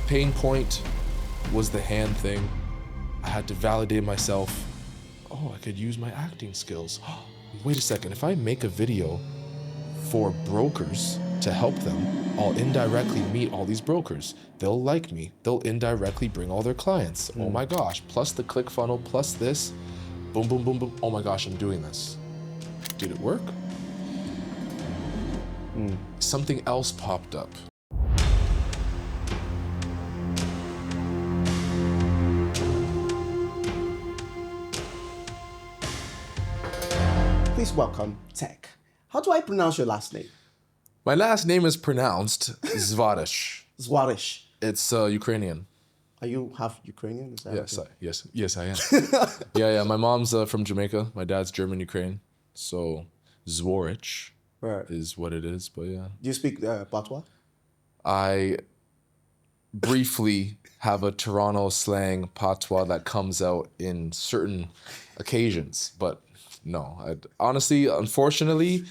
pain point was the hand thing. I had to validate myself. Oh, I could use my acting skills. Wait a second, if I make a video for brokers to help them, I'll indirectly meet all these brokers. They'll like me. They'll indirectly bring all their clients. Oh my gosh, plus the click funnel, plus this. Boom, boom, boom, boom. Oh my gosh, I'm doing this. Did it work? Something else popped up. Please welcome Teq. How do I pronounce your last name? My last name is pronounced Zwarych. Zwarych. It's Ukrainian. Are you half Ukrainian? Is that Yes, okay? yes, I am. yeah. My mom's from Jamaica. My dad's German, Ukraine. So Zwarych is what it is. But yeah, Do you speak patois? I briefly have a Toronto slang patois that comes out in certain occasions, but no. Honestly, unfortunately,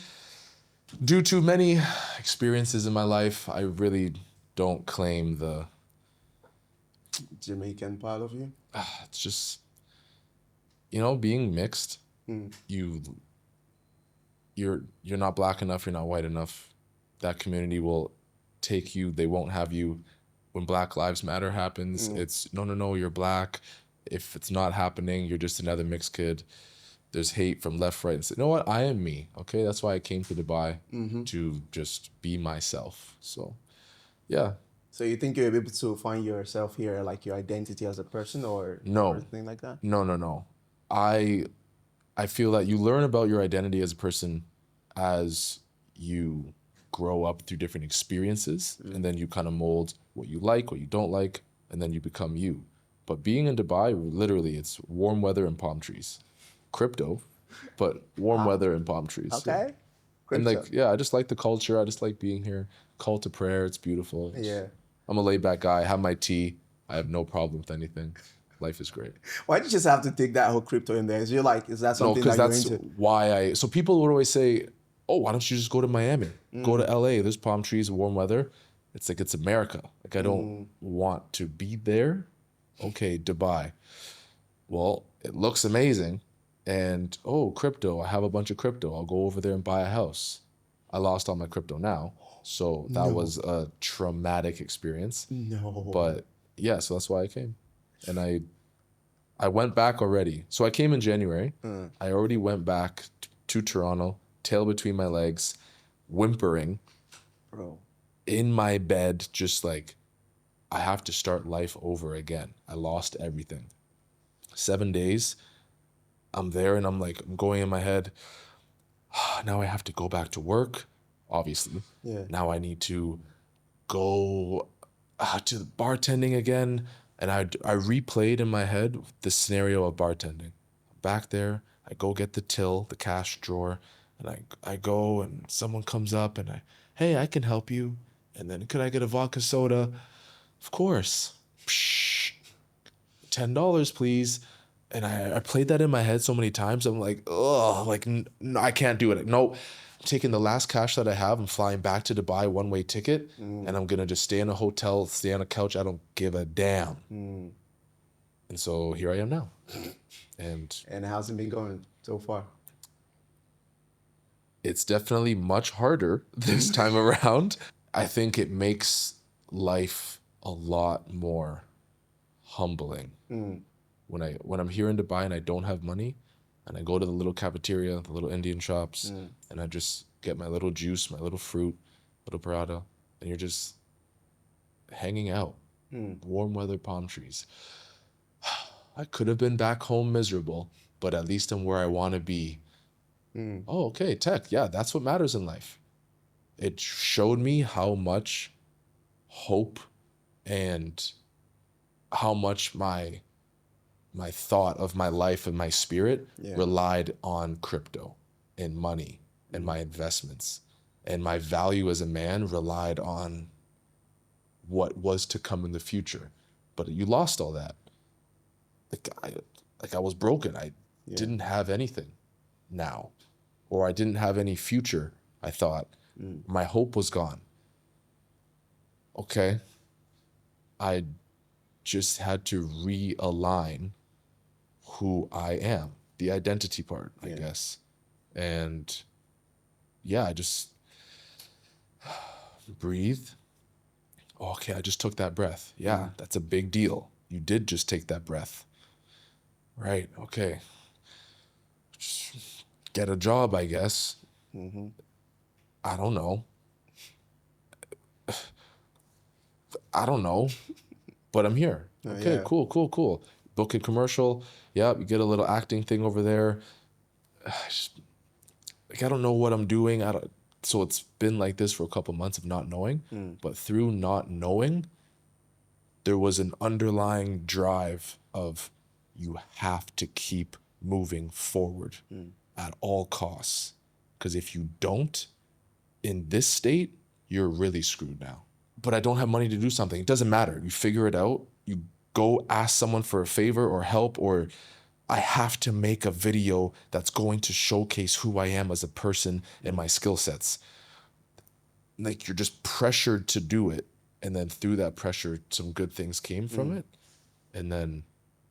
due to many experiences in my life, I really don't claim the. Jamaican part of you? It's just, being mixed. You're not black enough. You're not white enough. That community will take you. They won't have you. When Black Lives Matter happens, it's no, you're black. If it's not happening, you're just another mixed kid. There's hate from left, right, and say, you know what? I am me. Okay, that's why I came to Dubai to just be myself. So, yeah. So you think you're able to find yourself here, like your identity as a person, or anything like that? No. I feel that you learn about your identity as a person as you grow up through different experiences, and then you kind of mold what you like, what you don't like, and then you become you. But being in Dubai, literally, it's warm weather and palm trees. Crypto, but warm weather and palm trees. Okay. And I just like the culture. I just like being here. Call to prayer. It's beautiful. I'm a laid back guy. I have my tea. I have no problem with anything. Life is great. Why did you just have to take that whole crypto in there? Is that something because that that's you're into? why so people would always say, oh, why don't you just go to Miami? Go to LA. There's palm trees, warm weather. It's like, it's America. Like, I don't want to be there. Okay, Dubai. Well, it looks amazing. And, crypto. I have a bunch of crypto. I'll go over there and buy a house. I lost all my crypto now. So that was a traumatic experience. No. But yeah, so that's why I came. And I went back already. So I came in January. I already went back to Toronto, tail between my legs, whimpering. Bro. In my bed, just like, I have to start life over again. I lost everything. 7 days, I'm there and I'm going in my head, now I have to go back to work, obviously. Yeah. Now I need to go to bartending again. And I replayed in my head the scenario of bartending. Back there, I go get the till, the cash drawer, and I go and someone comes up and hey, I can help you. And then, could I get a vodka soda? Of course. Psh, $10, please. And I played that in my head so many times. I'm like, oh, no, I can't do it. No, I'm taking the last cash that I have. I'm flying back to Dubai, one-way ticket, and I'm going to just stay in a hotel, stay on a couch. I don't give a damn. And so here I am now. And how's it been going so far? It's definitely much harder this time around. I think it makes life a lot more humbling. When I'm here in Dubai and I don't have money, and I go to the little cafeteria, the little Indian shops, and I just get my little juice, my little fruit, little paratha, and you're just hanging out. Warm weather, palm trees. I could have been back home miserable, but at least I'm where I want to be. Oh, okay, Teq. Yeah, that's what matters in life. It showed me how much hope and how much my thought of my life and my spirit relied on crypto and money and my investments. And my value as a man relied on what was to come in the future. But you lost all that. I was broken. I didn't have anything now. Or I didn't have any future, I thought. My hope was gone. Okay. I just had to realign who I am, the identity part, I guess. And yeah, I just breathe. Okay, I just took that breath. Yeah, that's a big deal. You did just take that breath. Right, okay. Just get a job, I guess. I don't know. I don't know, but I'm here. Okay, cool. Book a commercial. Yeah, you get a little acting thing over there. I don't know what I'm doing. So it's been like this for a couple months of not knowing. But through not knowing, there was an underlying drive of you have to keep moving forward at all costs. Because if you don't, in this state, you're really screwed now. But I don't have money to do something. It doesn't matter. You figure it out. You go ask someone for a favor or help, or I have to make a video that's going to showcase who I am as a person and my skill sets. Like, you're just pressured to do it. And then through that pressure, some good things came from it. And then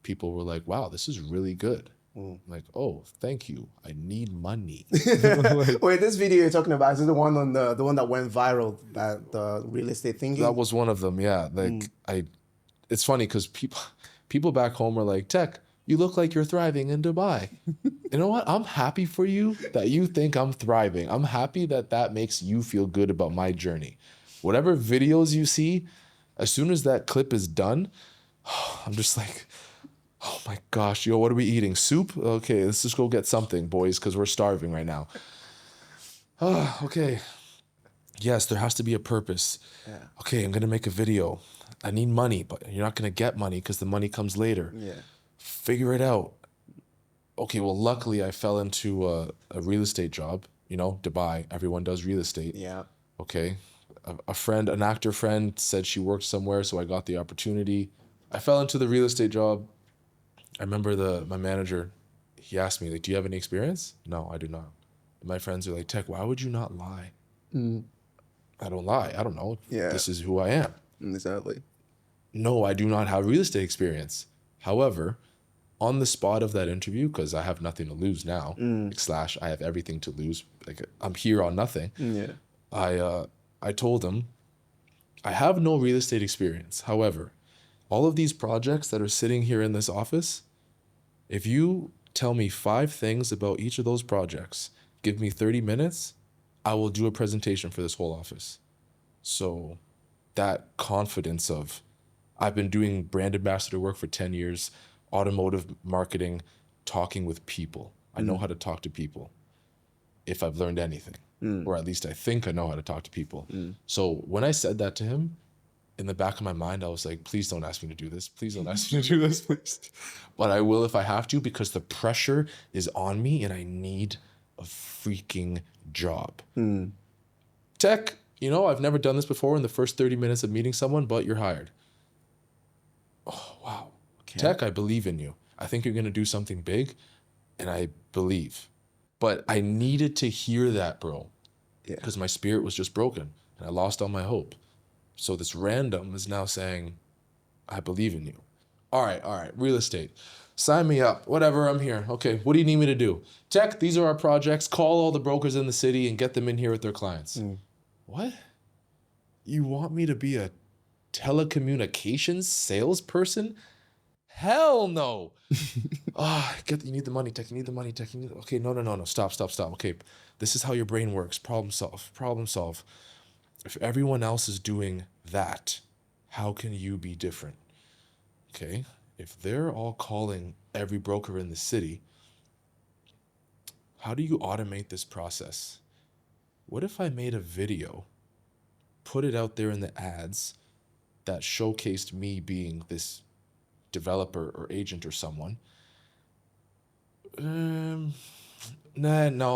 people were like, wow, this is really good. I'm like, oh, thank you. I need money. Wait, this video you're talking about, is it the one on the one that went viral, that the real estate thingy? That was one of them, yeah. Like it's funny because people back home are like, Teq, you look like you're thriving in Dubai. You know what? I'm happy for you that you think I'm thriving. I'm happy that that makes you feel good about my journey. Whatever videos you see, as soon as that clip is done, I'm just like, oh my gosh, yo, what are we eating? Soup? Okay, let's just go get something, boys, because we're starving right now. Okay. Yes, there has to be a purpose. Yeah. Okay, I'm going to make a video. I need money, but you're not going to get money because the money comes later. Yeah. Figure it out. Okay, well, luckily I fell into a real estate job. You know, Dubai, everyone does real estate. Yeah. Okay. A friend, an actor friend said she worked somewhere, so I got the opportunity. I fell into the real estate job. I remember my manager, he asked me, like, do you have any experience? No, I do not. And my friends are like, Teq, why would you not lie? I don't lie. I don't know. Yeah. This is who I am. Exactly. No, I do not have real estate experience. However, on the spot of that interview, because I have nothing to lose now, / I have everything to lose. Like, I'm here on nothing. Yeah. I told him, I have no real estate experience. However, all of these projects that are sitting here in this office, if you tell me 5 things about each of those projects, give me 30 minutes, I will do a presentation for this whole office. So that confidence of, I've been doing brand ambassador work for 10 years, automotive marketing, talking with people. I know how to talk to people if I've learned anything, or at least I think I know how to talk to people. So when I said that to him, in the back of my mind, I was like, please don't ask me to do this. Please don't ask me to do this, please. But I will if I have to, because the pressure is on me and I need a freaking job. Teq, you know, I've never done this before in the first 30 minutes of meeting someone, but you're hired. Oh, wow. Okay. Teq, I believe in you. I think you're going to do something big, and I believe. But I needed to hear that, bro. Yeah. Because my spirit was just broken, and I lost all my hope. So this random is now saying, I believe in you. All right, real estate. Sign me up, whatever, I'm here. Okay, what do you need me to do? Teq, these are our projects. Call all the brokers in the city and get them in here with their clients. What? You want me to be a telecommunications salesperson? Hell no. You need the money, Teq, you need the money, Teq. Okay, no. Stop. Okay, this is how your brain works. Problem solve. If everyone else is doing that, how can you be different? Okay, if they're all calling every broker in the city, how do you automate this process? What if I made a video, put it out there in the ads that showcased me being this developer or agent or someone? No,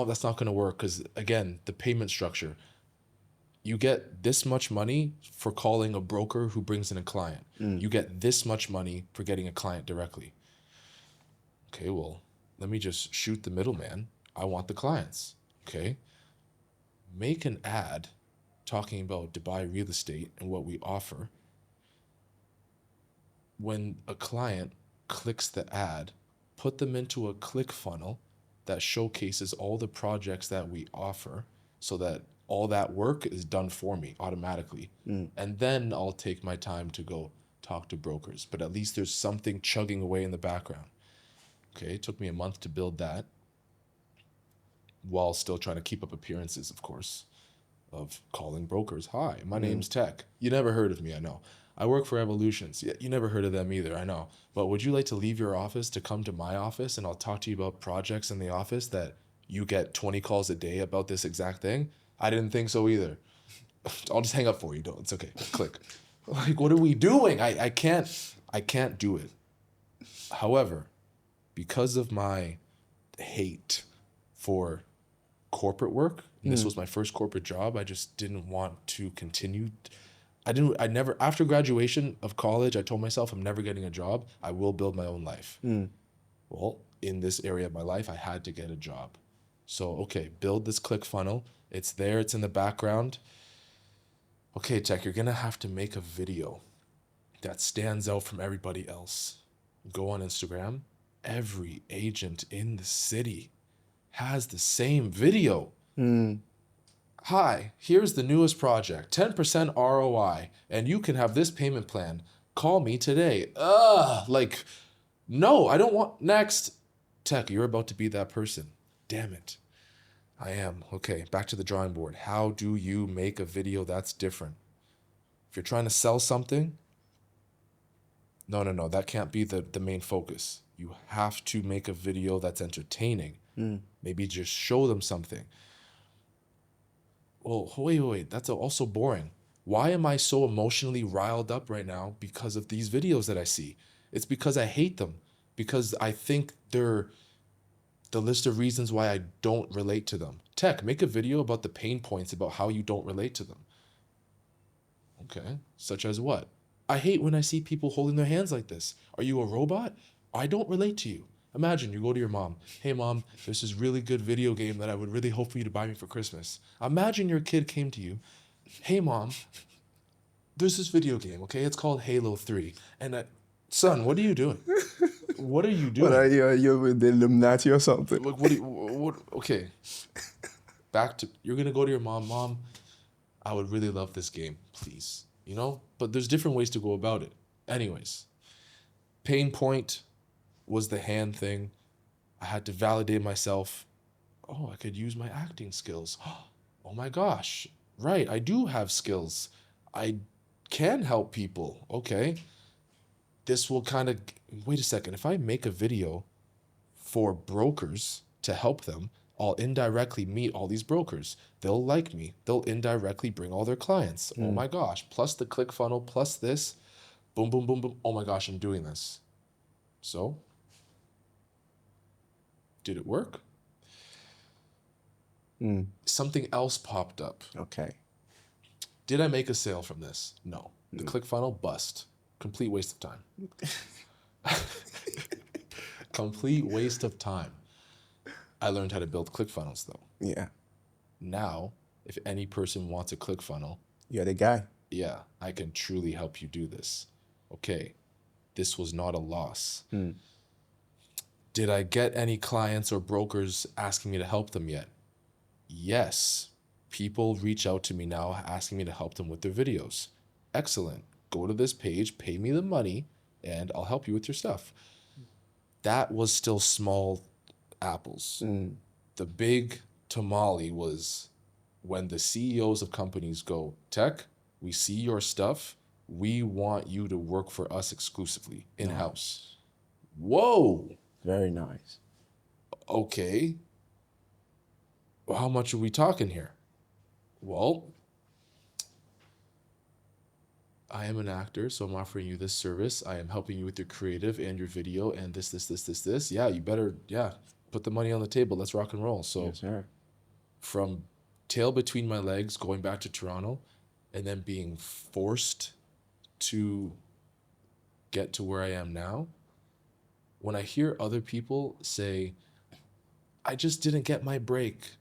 that's not going to work because, again, the payment structure. You get this much money for calling a broker who brings in a client. You get this much money for getting a client directly. Okay, well, let me just shoot the middleman. I want the clients. Okay. Make an ad talking about Dubai real estate and what we offer. when a client clicks the ad, put them into a click funnel that showcases all the projects that we offer so that all that work is done for me automatically. And then I'll take my time to go talk to brokers. But at least there's something chugging away in the background. Okay, it took me a month to build that while still trying to keep up appearances, of course, of calling brokers. Hi, my name's Teq. You never heard of me, I know. I work for Evolutions. Yeah, you never heard of them either, I know. But would you like to leave your office to come to my office and I'll talk to you about projects in the office that you get 20 calls a day about this exact thing? I didn't think so either. I'll just hang up for you. Don't. It's okay. Click. Like, what are we doing? I can't do it. However, because of my hate for corporate work, and this was my first corporate job, I just didn't want to continue. I never, after graduation of college, I told myself I'm never getting a job. I will build my own life. Well, in this area of my life, I had to get a job. So, okay, build this click funnel. It's there. It's in the background. Okay, Teq, you're going to have to make a video that stands out from everybody else. Go on Instagram. Every agent in the city has the same video. Hi, here's the newest project, 10% ROI, and you can have this payment plan. Call me today. Like, no, I don't want, next. Teq, you're about to be that person. Damn it. I am. Okay, back to the drawing board. How do you make a video that's different? If you're trying to sell something, no, that can't be the main focus. You have to make a video that's entertaining. Maybe just show them something. Well, wait, that's also boring. Why am I so emotionally riled up right now because of these videos that I see? It's because I hate them, because I think they're the list of reasons why I don't relate to them. Teq, make a video about the pain points about how you don't relate to them. Okay, such as what? I hate when I see people holding their hands like this. Are you a robot? I don't relate to you. Imagine you go to your mom. Hey mom, there's this really good video game that I would really hope for you to buy me for Christmas. Imagine your kid came to you. Hey mom, there's this video game, okay? It's called Halo 3. And son, what are you doing? What are you doing? What are you with the Illuminati or something? Like, okay. Back to, you're going to go to your mom. Mom, I would really love this game, please. You know? But there's different ways to go about it. Anyways, pain point was the hand thing. I had to validate myself. Oh, I could use my acting skills. Oh my gosh. Right, I do have skills. I can help people. Okay. This will kind of, wait a second. If I make a video for brokers to help them, I'll indirectly meet all these brokers. They'll like me. They'll indirectly bring all their clients. Oh my gosh. Plus the click funnel, plus this. Boom, boom, boom, boom. Oh my gosh, I'm doing this. So, did it work? Something else popped up. Okay. Did I make a sale from this? No. The click funnel, bust. Complete waste of time. Complete waste of time. I learned how to build click funnels though. Yeah. Now, if any person wants a click funnel, You're the guy. yeah, I can truly help you do this. Okay, this was not a loss. Did I get any clients or brokers asking me to help them yet? Yes. People reach out to me now asking me to help them with their videos. Excellent. Go to this page, pay me the money, and I'll help you with your stuff. That was still small apples. The big tamale was when the CEOs of companies go, Teq, we see your stuff. We want you to work for us exclusively in-house. Whoa. Very nice. Okay. Well, how much are we talking here? Well, I am an actor, so I'm offering you this service. I am helping you with your creative and your video and this. Yeah, you better, put the money on the table. Let's rock and roll. So Yes, sir. from tail between my legs, going back to Toronto, and then being forced to get to where I am now, when I hear other people say, I just didn't get my break.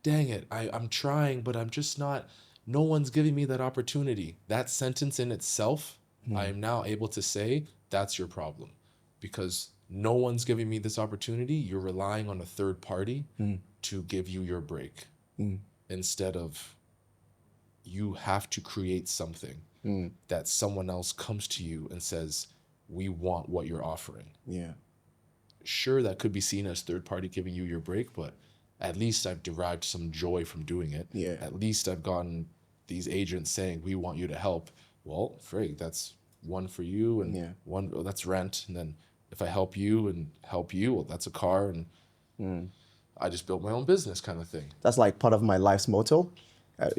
Dang it. I'm trying, but I'm just not, no one's giving me that opportunity. That sentence in itself I am now able to say that's your problem, because no one's giving me this opportunity. You're relying on a third party to give you your break, instead of you have to create something that someone else comes to you and says, we want what you're offering. Yeah. Sure, that could be seen as third party giving you your break, but at least I've derived some joy from doing it. Yeah. At least I've gotten these agents saying, we want you to help. Well, frig, that's one for you, and one, well, that's rent. And then if I help you, well, that's a car, and I just built my own business kind of thing. That's like part of my life's motto.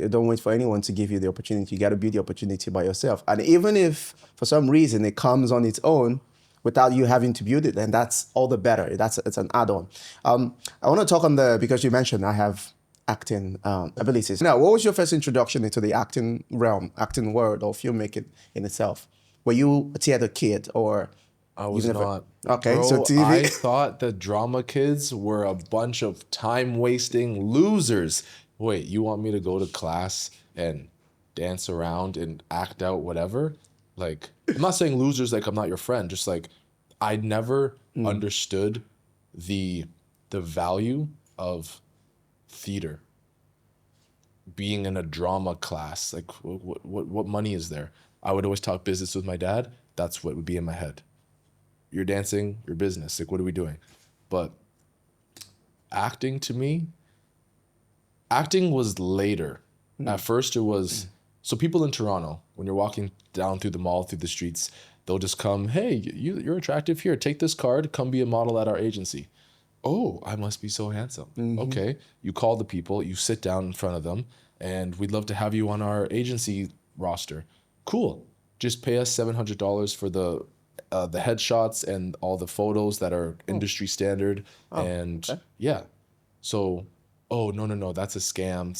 Don't wait for anyone to give you the opportunity. You got to build the opportunity by yourself. And even if for some reason it comes on its own without you having to build it, then that's all the better. It's an add-on. I want to talk on because you mentioned I have acting abilities. Now, what was your first introduction into the acting realm, acting world, or filmmaking in itself? Were you a theater kid, or? I was not. Okay, bro, so TV. I thought the drama kids were a bunch of time-wasting losers. Wait, you want me to go to class and dance around and act out whatever? Like, I'm not saying losers like I'm not your friend. Just like, I never understood the value of theater. Being in a drama class, like, what money is there? I would always talk business with my dad. That's what would be in my head. You're dancing, your business. Like, what are we doing? But acting, to me, acting was later. At first it was, so people in Toronto, when you're walking down through the mall, through the streets, they'll just come, hey, you're attractive here. Take this card, come be a model at our agency. Oh, I must be so handsome. Okay. You call the people, you sit down in front of them, and we'd love to have you on our agency roster. Cool. Just pay us $700 for the headshots and all the photos that are industry standard. Yeah. So, oh, no, that's a scam.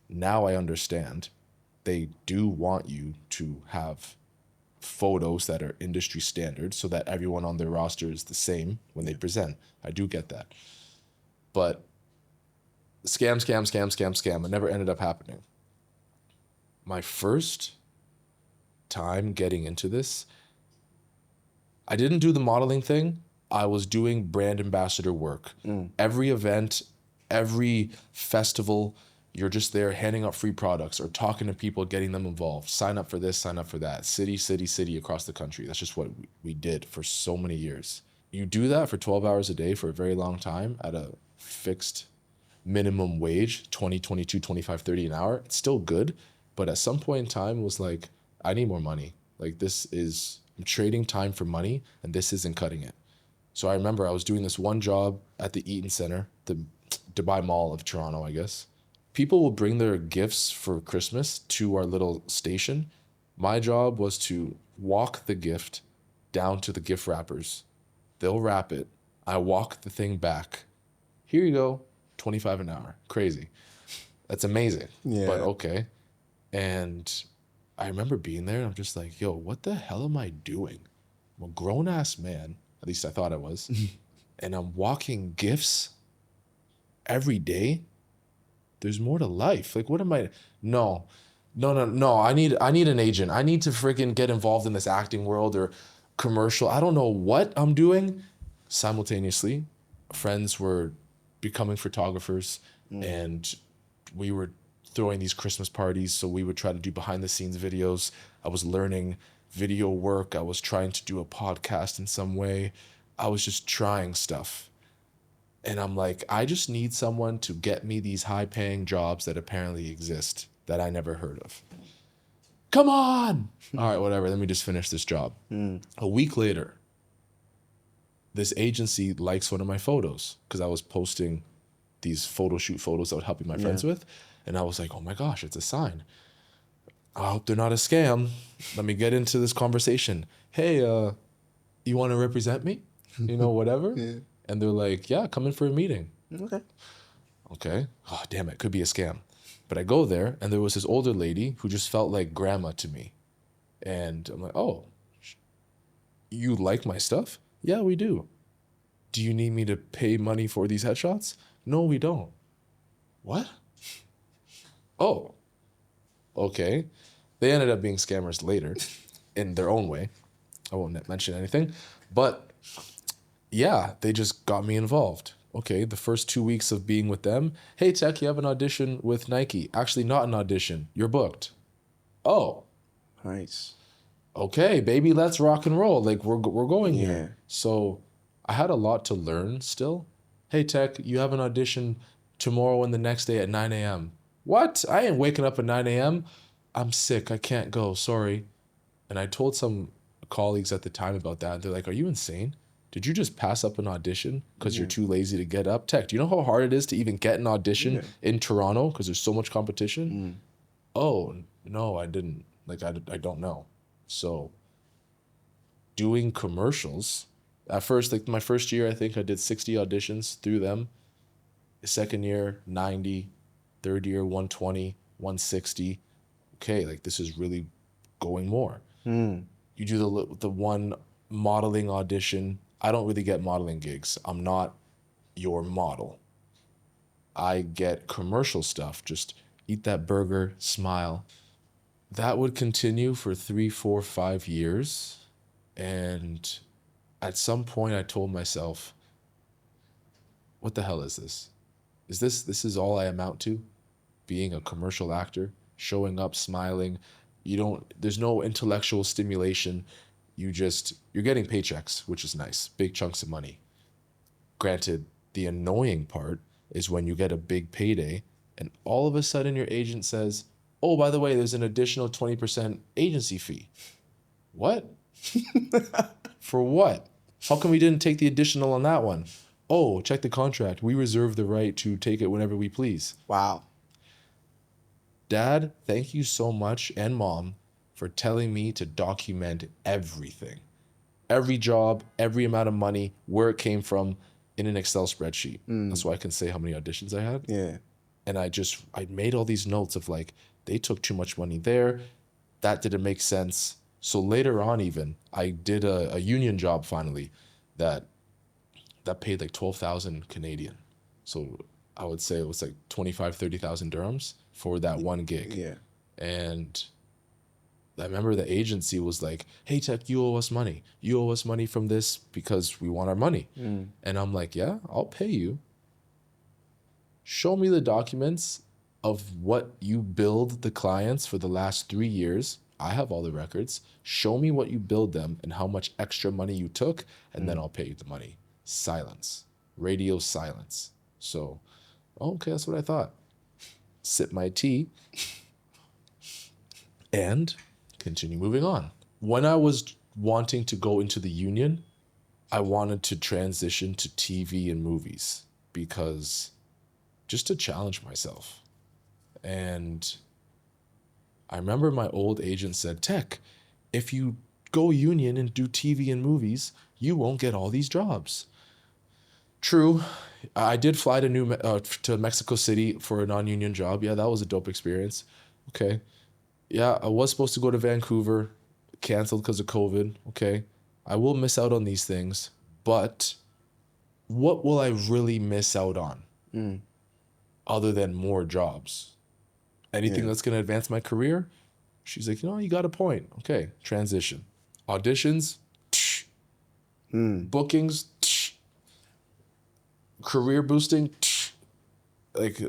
Now I understand. They do want you to have photos that are industry standard so that everyone on their roster is the same when they present. I do get that. But scam. It never ended up happening. My first time getting into this, I didn't do the modeling thing. I was doing brand ambassador work. Every event, every festival, you're just there handing out free products or talking to people, getting them involved. Sign up for this, sign up for that. City across the country. That's just what we did for so many years. You do that for 12 hours a day for a very long time at a fixed minimum wage, 20, 22, 25, 30 an hour. It's still good. But at some point in time, it was like, I need more money. Like, I'm trading time for money, and this isn't cutting it. So I remember I was doing this one job at the Eaton Centre, the Dubai Mall of Toronto, I guess. People will bring their gifts for Christmas to our little station. My job was to walk the gift down to the gift wrappers. They'll wrap it. I walk the thing back. Here you go, 25 an hour. Crazy. That's amazing. Yeah. But okay. And I remember being there, and I'm just like, yo, what the hell am I doing? I'm a grown-ass man. At least I thought I was. And I'm walking gifts every day. There's more to life. Like, what am I? No. I need an agent. I need to freaking get involved in this acting world or commercial. I don't know what I'm doing. Simultaneously, friends were becoming photographers, and we were throwing these Christmas parties. So we would try to do behind the scenes videos. I was learning video work. I was trying to do a podcast in some way. I was just trying stuff. And I'm like, I just need someone to get me these high-paying jobs that apparently exist that I never heard of. Come on! All right, whatever. Let me just finish this job. A week later, this agency likes one of my photos because I was posting these photo shoot photos I was helping my friends with. And I was like, oh my gosh, it's a sign. I hope they're not a scam. Let me get into this conversation. Hey, you want to represent me? You know, whatever. And they're like, yeah, come in for a meeting. Okay. Oh, damn it. Could be a scam. But I go there, and there was this older lady who just felt like grandma to me. And I'm like, oh, you like my stuff? Yeah, we do. Do you need me to pay money for these headshots? No, we don't. What? Oh, okay. They ended up being scammers later in their own way. I won't mention anything. But yeah, they just got me involved. Okay, the first 2 weeks of being with them, hey, Teq, you have an audition with Nike. Actually, not an audition. You're booked. Oh, Nice. okay, baby, let's rock and roll. Like, we're going Yeah. here. So I had a lot to learn still. Hey, Teq, you have an audition tomorrow and the next day at 9 a.m. What? I ain't waking up at 9 a.m. I'm sick. I can't go. Sorry. And I told some colleagues at the time about that. They're like, are you insane? Did you just pass up an audition because you're too lazy to get up? Teq, do you know how hard it is to even get an audition in Toronto because there's so much competition? Oh, no, I didn't. Like, I don't know. So doing commercials, at first, like my first year, I think I did 60 auditions through them. The second year, 90. Third year, 120, 160. Okay, like this is really going more. You do the one modeling audition. I don't really get modeling gigs. I'm not your model. I get commercial stuff. Just eat that burger, smile. That would continue for 3, 4, 5 years. And at some point I told myself, what the hell is this? This is all I amount to? Being a commercial actor, showing up, smiling. There's no intellectual stimulation. You're getting paychecks, which is nice, big chunks of money. Granted, the annoying part is when you get a big payday and all of a sudden your agent says, oh, by the way, there's an additional 20% agency fee. What? For what? How come we didn't take the additional on that one? Oh, check the contract. We reserve the right to take it whenever we please. Wow. Dad, thank you so much, and Mom, for telling me to document everything. Every job, every amount of money, where it came from in an Excel spreadsheet. That's why I can say how many auditions I had. Yeah. And I made all these notes of like, they took too much money there. That didn't make sense. So later on even, I did a union job finally that paid like 12,000 Canadian. So I would say it was like 25, 30,000 dirhams for that one gig. Yeah. And I remember the agency was like, hey, Teq, you owe us money. You owe us money from this because we want our money. And I'm like, yeah, I'll pay you. Show me the documents of what you billed the clients for the last 3 years. I have all the records. Show me what you billed them and how much extra money you took, and then I'll pay you the money. Silence. Radio silence. So, okay, that's what I thought. Sip my tea and continue moving on. When I was wanting to go into the union, I wanted to transition to TV and movies because just to challenge myself. And I remember my old agent said, Teq, if you go union and do TV and movies, you won't get all these jobs. True. I did fly to Mexico City for a non-union job. Yeah, that was a dope experience. Okay. Yeah, I was supposed to go to Vancouver, canceled because of COVID. Okay. I will miss out on these things, but what will I really miss out on other than more jobs? Anything that's going to advance my career? She's like, you got a point. Okay, transition. Auditions, bookings, career boosting, like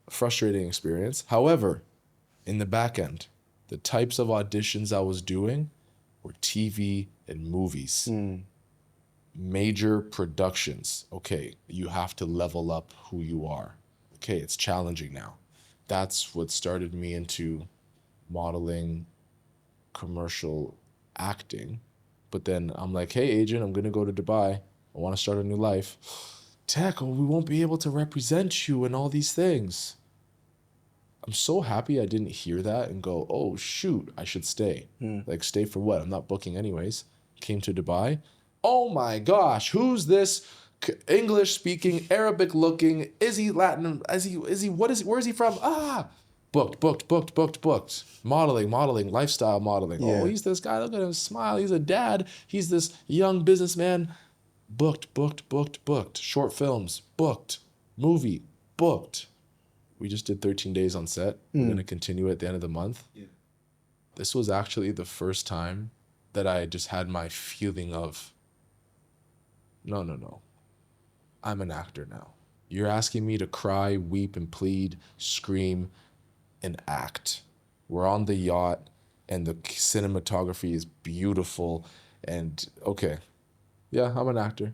frustrating experience. However, in the back end, the types of auditions I was doing were TV and movies. Major productions. Okay, you have to level up who you are. Okay, it's challenging now. That's what started me into modeling, commercial acting. But then I'm like, hey, agent, I'm going to go to Dubai. I want to start a new life. Teq, we won't be able to represent you and all these things. I'm so happy I didn't hear that and go, oh, shoot, I should stay. Like, stay for what? I'm not booking anyways. Came to Dubai. Oh my gosh, who's this English speaking, Arabic looking? Is he Latin? Where is he from? Booked. Modeling, lifestyle modeling. Yeah. Oh, he's this guy. Look at him smile. He's a dad. He's this young businessman. Booked. Short films, booked. Movie, booked. We just did 13 days on set. We're going to continue at the end of the month. Yeah. this was actually the first time that I just had my feeling of, no, I'm an actor now. You're asking me to cry, weep, and plead, scream, and act. We're on the yacht, and the cinematography is beautiful. And okay, yeah, I'm an actor.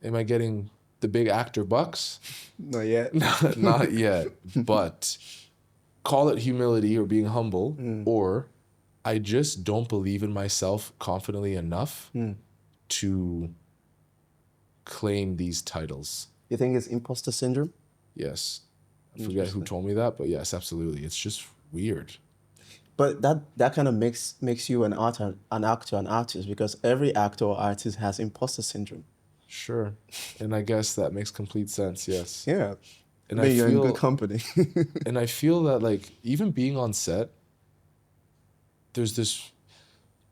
Am I getting the big actor bucks? Not yet. Not yet. But call it humility or being humble, or I just don't believe in myself confidently enough to claim these titles. You think it's imposter syndrome? Yes. I forget who told me that, but yes, absolutely. It's just weird. But that kind of makes you an actor, an artist, because every actor or artist has imposter syndrome. Sure. And I guess that makes complete sense, yes. Yeah. And But you're in good company. And I feel that, like, even being on set, there's this,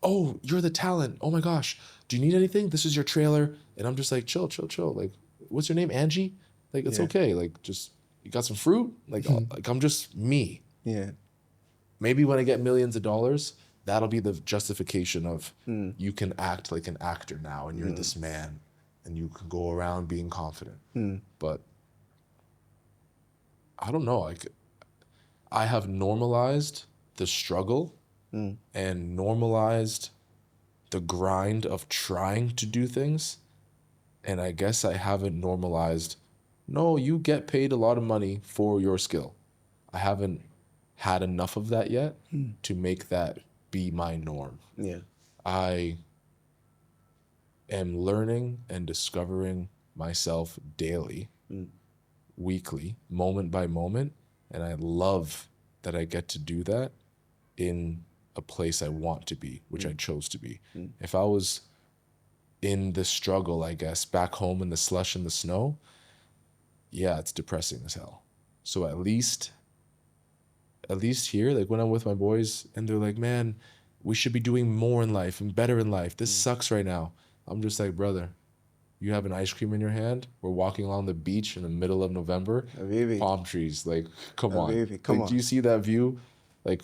oh, you're the talent. Oh my gosh. Do you need anything? This is your trailer. And I'm just like, chill. Like, what's your name? Angie? Like, it's okay. Like, just, you got some fruit? Like, like, I'm just me. Yeah. Maybe when I get millions of dollars, that'll be the justification of you can act like an actor now, and you're this man, and you can go around being confident. But I don't know. Like, I have normalized the struggle and normalized the grind of trying to do things. And I guess I haven't normalized, no, you get paid a lot of money for your skill. I haven't had enough of that yet to make that be my norm. Yeah. I am learning and discovering myself daily, weekly, moment by moment. And I love that I get to do that in a place I want to be, which I chose to be. If I was in the struggle, I guess, back home in the slush and the snow, yeah, it's depressing as hell. So at least here, like when I'm with my boys and they're like, man, we should be doing more in life and better in life. This sucks right now. I'm just like, brother, you have an ice cream in your hand. We're walking along the beach in the middle of November. Habibi. Palm trees. Like, come on. Habibi, come on. Do you see that view? Like,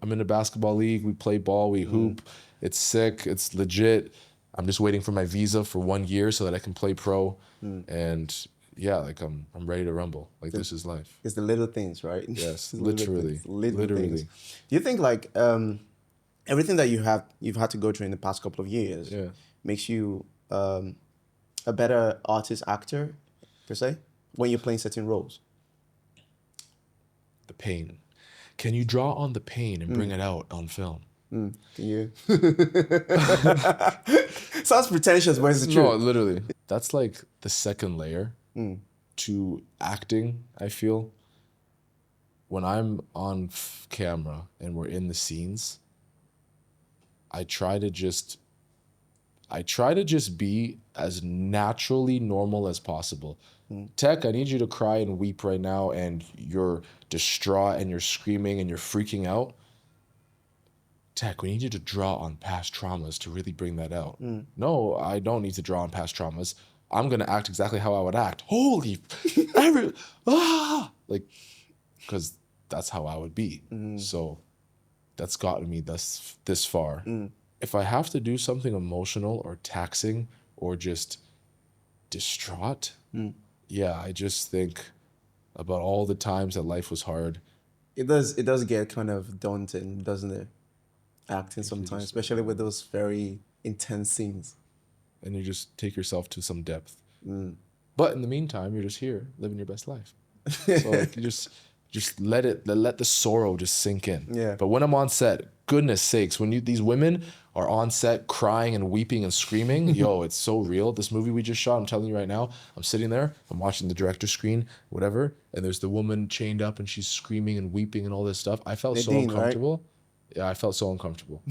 I'm in a basketball league. We play ball. We hoop. It's sick. It's legit. I'm just waiting for my visa for 1 year so that I can play pro. And yeah, like I'm ready to rumble. Like, this is life. It's the little things, right? Yes, Literally. literally. Things. Do you think like everything that you've had to go through in the past couple of years makes you a better artist, actor, per se, when you're playing certain roles? The pain. Can you draw on the pain and bring it out on film? Can you? Sounds pretentious, but it's the No, truth. literally. That's like the second layer to acting, I feel. When I'm on camera and we're in the scenes, I try to just be as naturally normal as possible. Teq, I need you to cry and weep right now, and you're distraught and you're screaming and you're freaking out. Teq, we need you to draw on past traumas to really bring that out. No, I don't need to draw on past traumas. I'm gonna act exactly how I would act. Holy, like, because that's how I would be. So that's gotten me this far. If I have to do something emotional or taxing or just distraught, yeah, I just think about all the times that life was hard. It does get kind of daunting, doesn't it? Acting sometimes, especially with those very intense scenes. And you just take yourself to some depth. But in the meantime, you're just here living your best life. So like, you just let the sorrow just sink in. Yeah. But when I'm on set, goodness sakes, when these women are on set crying and weeping and screaming, yo, it's so real. This movie we just shot, I'm telling you right now, I'm sitting there, I'm watching the director's screen, whatever, and there's the woman chained up and she's screaming and weeping and all this stuff. I felt so uncomfortable. Right? Yeah, I felt so uncomfortable.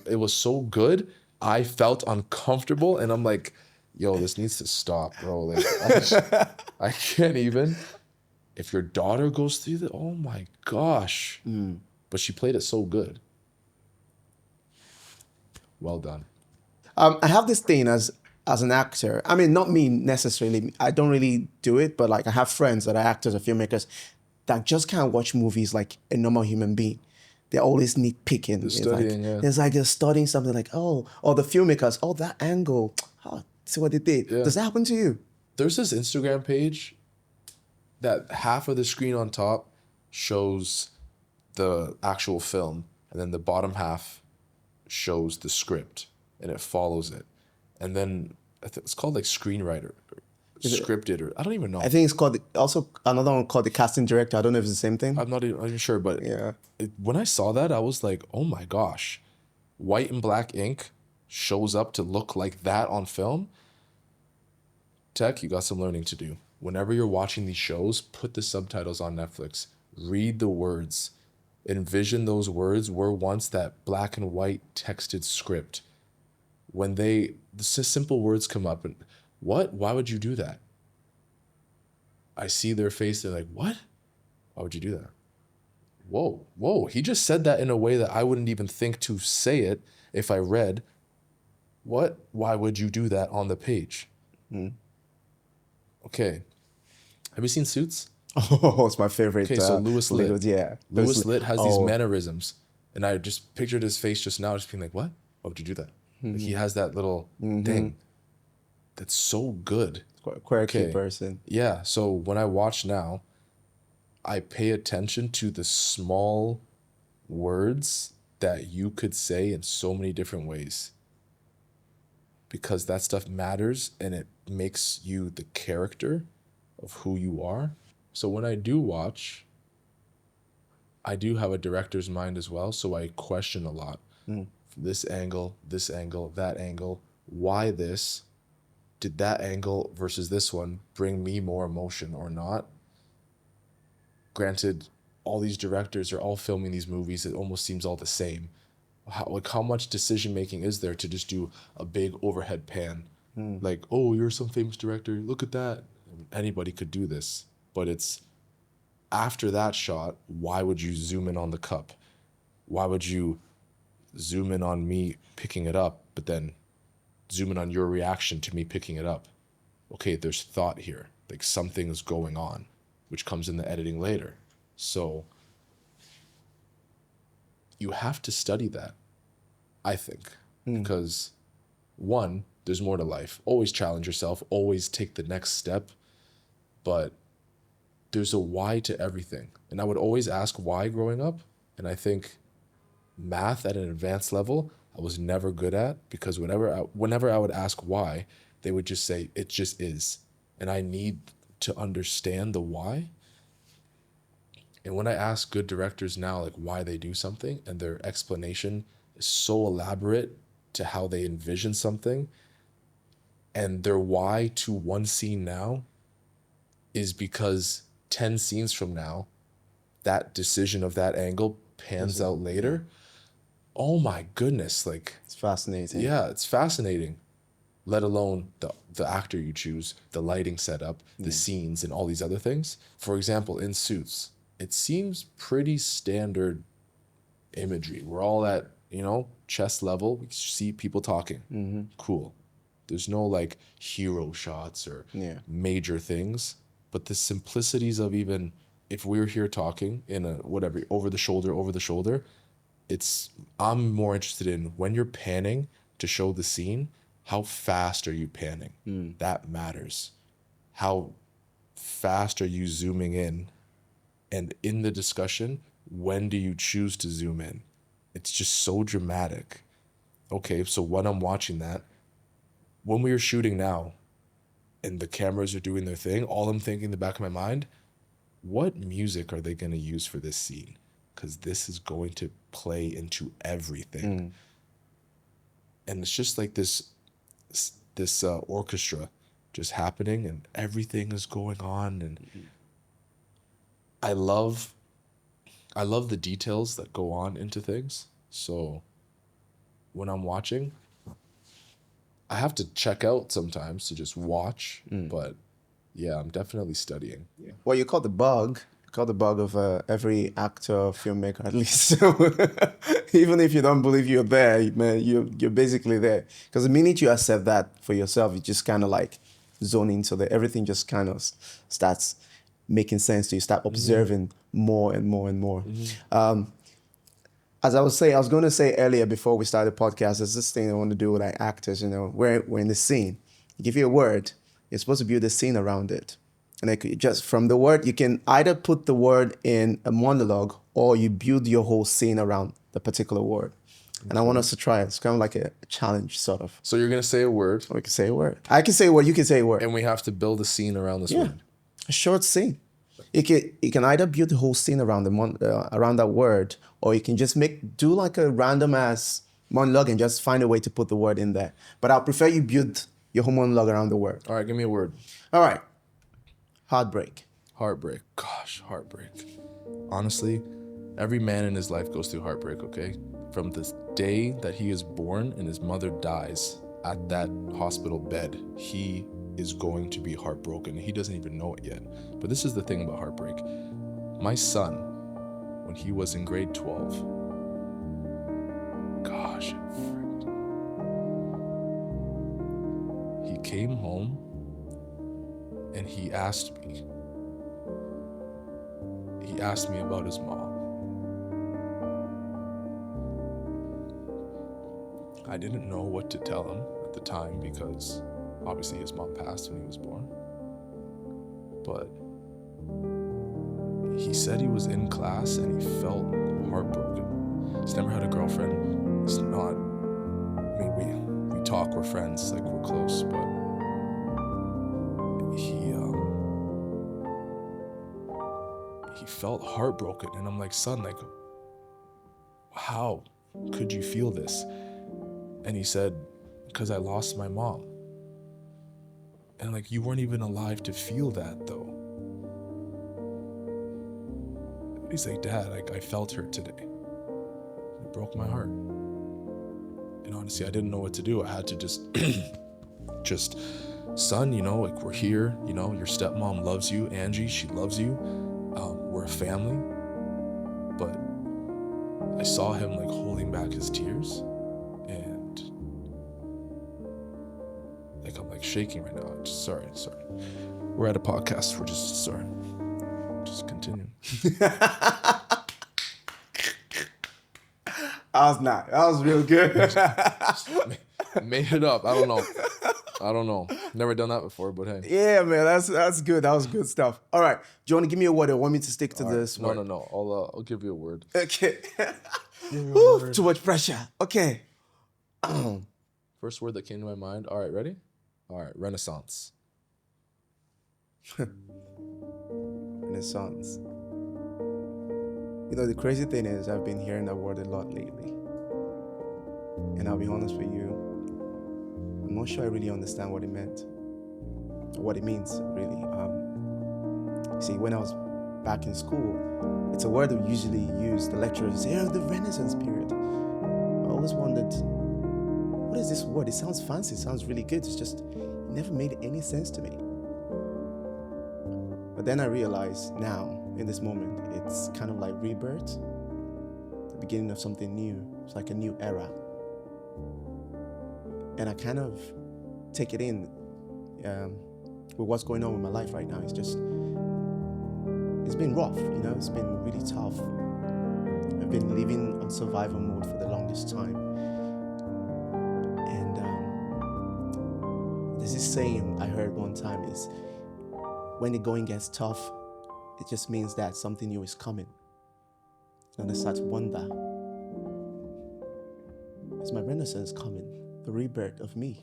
It was so good. I felt uncomfortable, and I'm like, yo, this needs to stop, bro. Like, I can't even. If your daughter goes through that, oh my gosh. But she played it so good. Well done. I have this thing as an actor. I mean, not me necessarily. I don't really do it, but like I have friends that are actors or filmmakers that just can't watch movies like a normal human being. they're always nitpicking. studying, yeah. It's like they're studying something like, oh, or the filmmakers, oh, that angle, oh, see what they did. Yeah. Does that happen to you? There's this Instagram page that half of the screen on top shows the actual film, and then the bottom half shows the script, and it follows it. And then it's called like screenwriter, scripted, or I don't even know. I think it's called, also another one called the casting director. I don't know if it's the same thing. I'm not even sure, but Yeah. when I saw that, I was like, oh my gosh, white and black ink shows up to look like that on film. Teq, you got some learning to do. Whenever you're watching these shows, put the subtitles on Netflix. Read the words. Envision those words were once that black and white texted script. When the simple words come up, and what? Why would you do that? I see their face. They're like, what? Why would you do that? Whoa. He just said that in a way that I wouldn't even think to say it if I read. What? Why would you do that on the page? Okay. Have you seen Suits? Oh, it's my favorite. Okay, so Louis Litt. Yeah. Louis Litt has these mannerisms. And I just pictured his face just now, just being like, what? Why would you do that? Like, he has that little thing that's so good. Quite a quirky person. Yeah, so when I watch now, I pay attention to the small words that you could say in so many different ways. Because that stuff matters, and it makes you the character of who you are. So when I do watch, I do have a director's mind as well, so I question a lot. This angle, that angle, why this? Did that angle versus this one bring me more emotion or not? Granted, all these directors are all filming these movies. It almost seems all the same. How much decision making is there to just do a big overhead pan? Like, oh, you're some famous director. Look at that. Anybody could do this. But it's after that shot, why would you zoom in on the cup? Why would you zoom in on me picking it up, but then zoom in on your reaction to me picking it up? Okay, there's thought here. Like something is going on, which comes in the editing later. So you have to study that, I think, because one, there's more to life. Always challenge yourself, always take the next step, but there's a why to everything. And I would always ask why growing up, and I think math at an advanced level, I was never good at, because whenever I would ask why, they would just say, it just is. And I need to understand the why. And when I ask good directors now, like why they do something, and their explanation is so elaborate to how they envision something, and their why to one scene now is because 10 scenes from now, that decision of that angle pans out later. Oh my goodness, like It's fascinating. yeah, it's fascinating. Let alone the actor you choose, the lighting setup, the scenes, and all these other things. For example, in Suits, it seems pretty standard imagery. We're all at, chest level. We see people talking. Cool. There's no like hero shots or major things. But the simplicities of even if we're here talking in a whatever, over the shoulder, I'm more interested in when you're panning to show the scene, how fast are you panning? That matters. How fast are you zooming in? And in the discussion, when do you choose to zoom in? It's just so dramatic. Okay, so when I'm watching that, when we are shooting now and the cameras are doing their thing, all I'm thinking in the back of my mind, what music are they going to use for this scene? Because this is going to play into everything. And it's just like this orchestra just happening, and everything is going on. And I love the details that go on into things. So when I'm watching, I have to check out sometimes to just watch. But yeah, I'm definitely studying. Well, you call the bug of every actor, filmmaker, at least. Even if you don't believe you're there, man, you're basically there. Because the minute you accept that for yourself, you just kind of like zone into everything just kind of starts making sense to you. Start observing more and more and more. as I was saying, I was going to say earlier before we started the podcast, there's this thing I want to do with like actors, we're in the scene. Give you a word, you're supposed to build a scene around it. And like just from the word, you can either put the word in a monologue or you build your whole scene around the particular word. And I want us to try it. It's kind of like a challenge, sort of. So you're gonna say a word. Or we can say a word. I can say a word, you can say a word. And we have to build a scene around this word. A short scene. You can either build the whole scene around around that word, or you can just do like a random ass monologue and just find a way to put the word in there. But I'll prefer you build your whole monologue around the word. All right, give me a word. All right. Heartbreak. Heartbreak. Gosh, heartbreak. Honestly, every man in his life goes through heartbreak, okay? From the day that he is born and his mother dies at that hospital bed, he is going to be heartbroken. He doesn't even know it yet. But this is the thing about heartbreak. My son, when he was in grade 12, gosh, he came home and he asked me about his mom. I didn't know what to tell him at the time because obviously his mom passed when he was born. But he said he was in class and he felt heartbroken. He's never had a girlfriend. It's not, I mean, we talk, we're friends, like we're close, but he felt heartbroken. And I'm like, son, like, how could you feel this? And he said, because I lost my mom. And like, you weren't even alive to feel that though. He's like, Dad, like I felt her today. It broke my heart. And honestly, I didn't know what to do. I had to just, son, like we're here, your stepmom loves you, Angie, she loves you. We're a family. But I saw him like holding back his tears. And like, I'm like shaking right now. Sorry. We're at a podcast. We're just sorry. Just continue. That was real good. Made it up. I don't know. Never done that before, but hey. Yeah, man, that's good. That was good stuff. All right. Do you want to give me a word or want me to stick to this word? No. I'll give you a word. Okay. Ooh, too much pressure. Okay. First word that came to my mind. All right, ready? All right, Renaissance. Renaissance. The crazy thing is I've been hearing that word a lot lately. And I'll be honest with you, I'm not sure I really understand what it meant. What it means, really. See, when I was back in school, it's a word that we usually use. The lecturers say, the Renaissance period. I always wondered, what is this word? It sounds fancy, it sounds really good. It's just, it never made any sense to me. But then I realized now, in this moment, it's kind of like rebirth, the beginning of something new. It's like a new era. And I kind of take it in with what's going on with my life right now. It's been rough, it's been really tough. I've been living on survival mode for the longest time. And there's this saying I heard one time is, when the going gets tough, it just means that something new is coming. And I start to wonder, is my renaissance coming? The rebirth of me?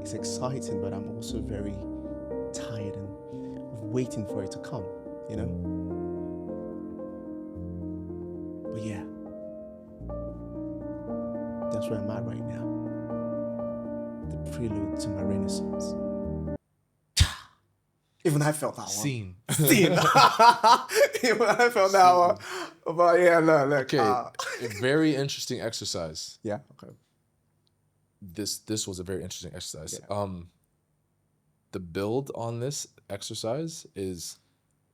It's exciting, but I'm also very tired and waiting for it to come, But yeah, that's where I'm at right now. The prelude to my renaissance. Even I felt that one. Scene. Even I felt that one. But yeah, look. Okay, a very interesting exercise. Yeah, okay. This was a very interesting exercise. Yeah. The build on this exercise is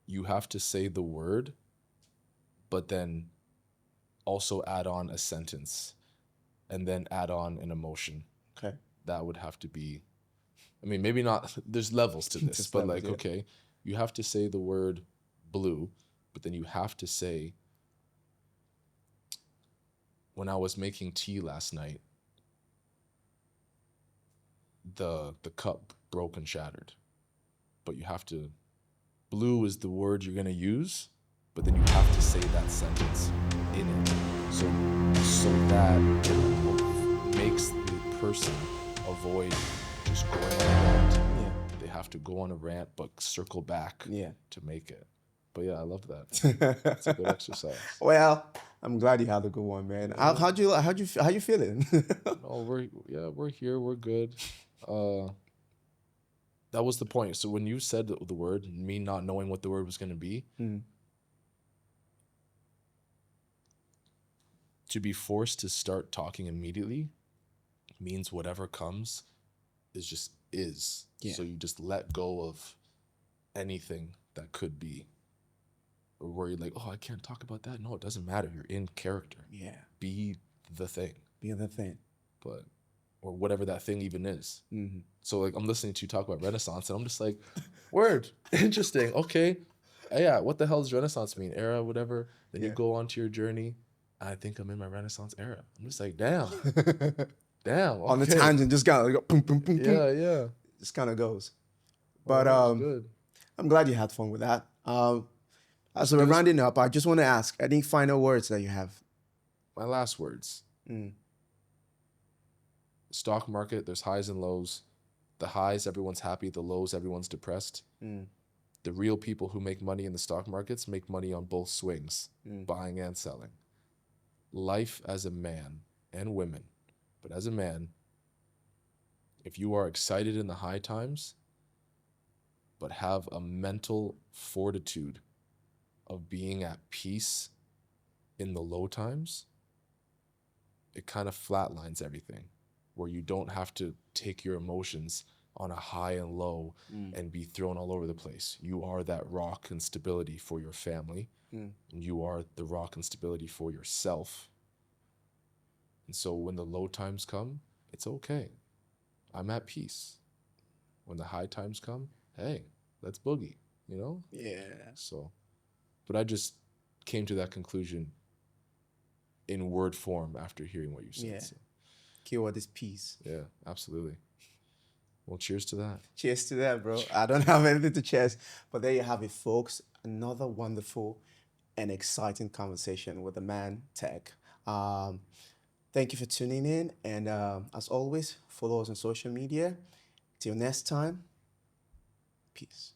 you have to say the word, but then also add on a sentence and then add on an emotion. Okay. That would have to be, maybe not, there's levels to this, but okay, you have to say the word blue, but then you have to say, when I was making tea last night, the cup broke and shattered. But you have to, blue is the word you're gonna use, but then you have to say that sentence in it. So that makes the person avoid just going on a rant. Yeah. They have to go on a rant but circle back to make it. But yeah, I love that. It's a good exercise. Well, I'm glad you had a good one, man. How you feeling? No, we're here, we're good. That was the point. So when you said the word, me not knowing what the word was going to be, to be forced to start talking immediately means whatever comes is just is. Yeah. So you just let go of anything that could be. Or where you're like, oh, I can't talk about that. No, it doesn't matter. You're in character. Yeah. Be the thing. Be the thing. But, or whatever that thing even is. So like I'm listening to you talk about Renaissance and I'm just like, word, interesting. Okay. Yeah, what the hell does Renaissance mean? Era, whatever. Then you go on to your journey. I think I'm in my Renaissance era. I'm just like, damn. Damn. Okay. On the tangent, just kind of like boom, boom, boom, boom. Yeah. Just kind of goes. But good. I'm glad you had fun with that. As we're rounding up, I just want to ask any final words that you have. My last words. Stock market, there's highs and lows. The highs, everyone's happy. The lows, everyone's depressed. The real people who make money in the stock markets make money on both swings, buying and selling. Life as a man and women, but as a man, if you are excited in the high times, but have a mental fortitude of being at peace in the low times, it kind of flatlines everything, where you don't have to take your emotions on a high and low and be thrown all over the place. You are that rock and stability for your family, and you are the rock and stability for yourself. And so when the low times come, it's okay. I'm at peace. When the high times come, hey, let's boogie, you know? Yeah. So, but I just came to that conclusion in word form after hearing what you said. Yeah. So. Keyword is peace. Yeah, absolutely. Well, cheers to that. Cheers to that, bro. I don't have anything to cheers, but there you have it, folks. Another wonderful and exciting conversation with the man, Teq. Thank you for tuning in. And as always, follow us on social media. Till next time, peace.